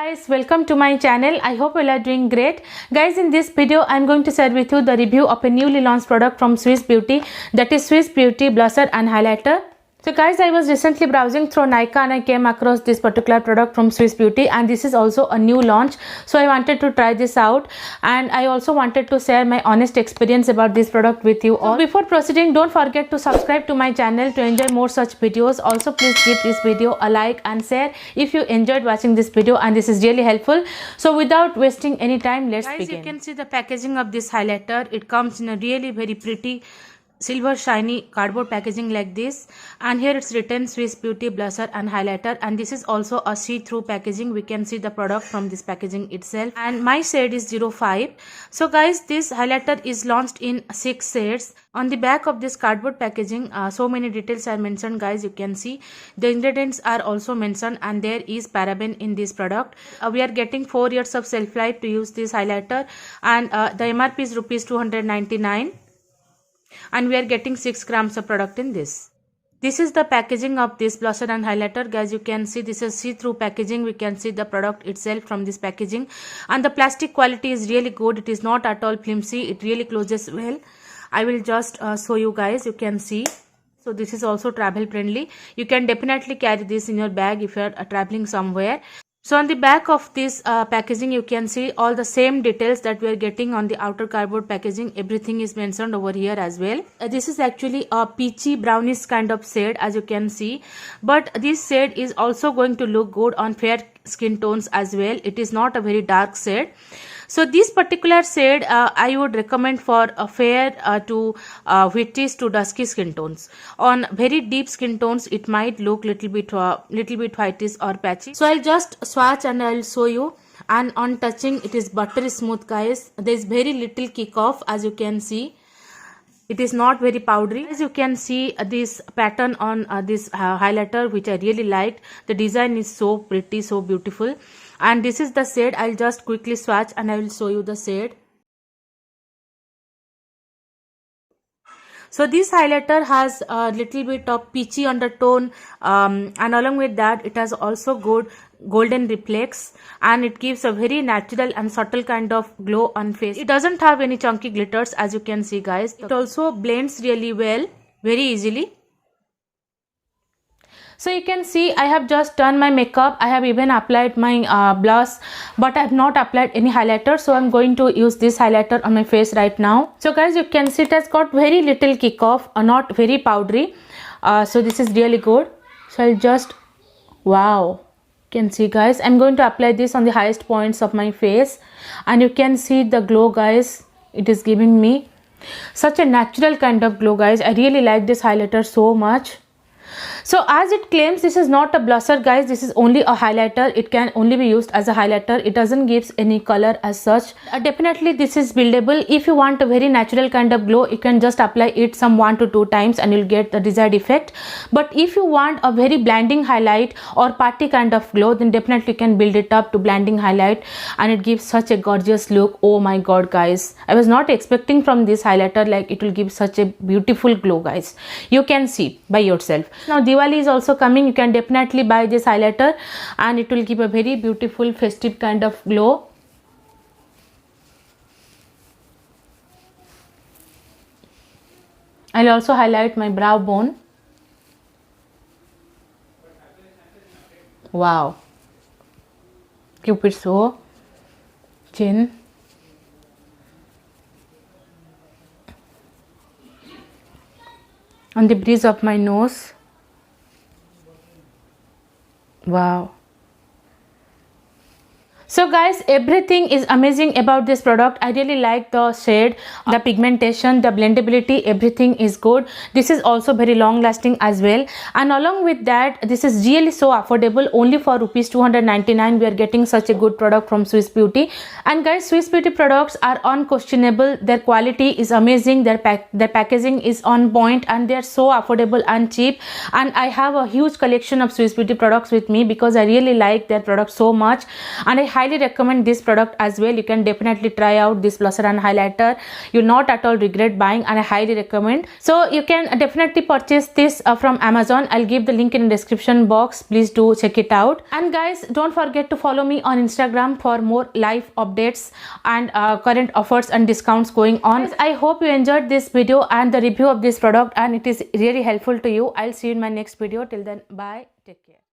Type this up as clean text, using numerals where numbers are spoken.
Guys, welcome to my channel. I hope you are doing great. Guys, in this video I am going to share with you the review of a newly launched product from Swiss Beauty, that is Swiss Beauty Blusher and Highlighter. So guys, I was recently browsing through Nykaa and I came across this particular product from Swiss Beauty, and this is also a new launch. So I wanted to try this out, and I also wanted to share my honest experience about this product with you all. So before proceeding, don't forget to subscribe to my channel to enjoy more such videos. Also, please give this video a like and share if you enjoyed watching this video, and this is really helpful. So without wasting any time, let's begin. Guys, you can see the packaging of this highlighter. It comes in a really very pretty silver shiny cardboard packaging like this, and here it's written Swiss Beauty Blusher and Highlighter, and this is also a see-through packaging. We can see the product from this packaging itself, and my shade is 05. So guys, this highlighter is launched in 6 shades. On the back of this cardboard packaging, so many details are mentioned. Guys, you can see the ingredients are also mentioned, and there is paraben in this product. We are getting 4 years of shelf life to use this highlighter, and the MRP is rupees 299. And we are getting 6 grams of product in this. This is the packaging of this blusher and highlighter. Guys, you can see this is see-through packaging. We can see the product itself from this packaging, and the plastic quality is really good. It is not at all flimsy. It really closes well. I will just show you guys. You can see. So this is also travel friendly. You can definitely carry this in your bag if you are traveling somewhere. So on the back of this packaging, you can see all the same details that we are getting on the outer cardboard packaging. Everything is mentioned over here as well. This is actually a peachy brownish kind of shade, as you can see, but this shade is also going to look good on fair skin tones as well. It is not a very dark shade. So this particular shade I would recommend for a fair to whitish to dusky skin tones. On very deep skin tones, it might look little bit whitish or patchy. So I'll just swatch and I'll show you. And on touching, it is buttery smooth, guys. There is very little kick off, as you can see. It is not very powdery. As you can see, this pattern on this highlighter, which I really liked. The design is so pretty, so beautiful. And this is the shade. I'll just quickly swatch and I will show you the shade. So this highlighter has a little bit of peachy undertone, and along with that, it has also good golden reflex, and it gives a very natural and subtle kind of glow on face. It doesn't have any chunky glitters, as you can see, guys. It also blends really well, very easily. So you can see I have just done my makeup. I have even applied my blush, but I have not applied any highlighter. So I'm going to use this highlighter on my face right now. So guys, you can see it has got very little kick off, not very powdery. So this is really good. So I'll just, wow. You can see, guys, I'm going to apply this on the highest points of my face, and you can see the glow, guys. It is giving me such a natural kind of glow, guys. I really like this highlighter so much. So as it claims, this is not a blusher, guys. This is only a highlighter. It can only be used as a highlighter. It doesn't give any color as such. Definitely this is buildable. If you want a very natural kind of glow, you can just apply it some 1 to 2 times and you'll get the desired effect. But if you want a very blinding highlight or party kind of glow, then definitely you can build it up to blinding highlight, and it gives such a gorgeous look. Oh my god, guys, I was not expecting from this highlighter like it will give such a beautiful glow, guys. You can see by yourself. Now Diwali is also coming. You can definitely buy this highlighter, and it will give a very beautiful festive kind of glow. I'll also highlight my brow bone. Wow. Cupid's bow, chin. On the bridge of my nose. Wow. So guys, everything is amazing about this product. I really like the shade, the pigmentation, the blendability, everything is good. This is also very long lasting as well, and along with that, this is really so affordable. Only for rupees 299 we are getting such a good product from Swiss Beauty. And guys, Swiss Beauty products are unquestionable. Their quality is amazing, their packaging is on point, and they are so affordable and cheap. And I have a huge collection of Swiss Beauty products with me because I really like their products so much, and I highly recommend this product as well. You can definitely try out this blusher and highlighter. You'll not at all regret buying, and I highly recommend. So you can definitely purchase this from Amazon. I'll give the link in the description box. Please do check it out. And guys, don't forget to follow me on Instagram for more live updates and current offers and discounts going on. Guys, I hope you enjoyed this video and the review of this product, and it is really helpful to you. I'll see you in my next video. Till then, bye. Take care.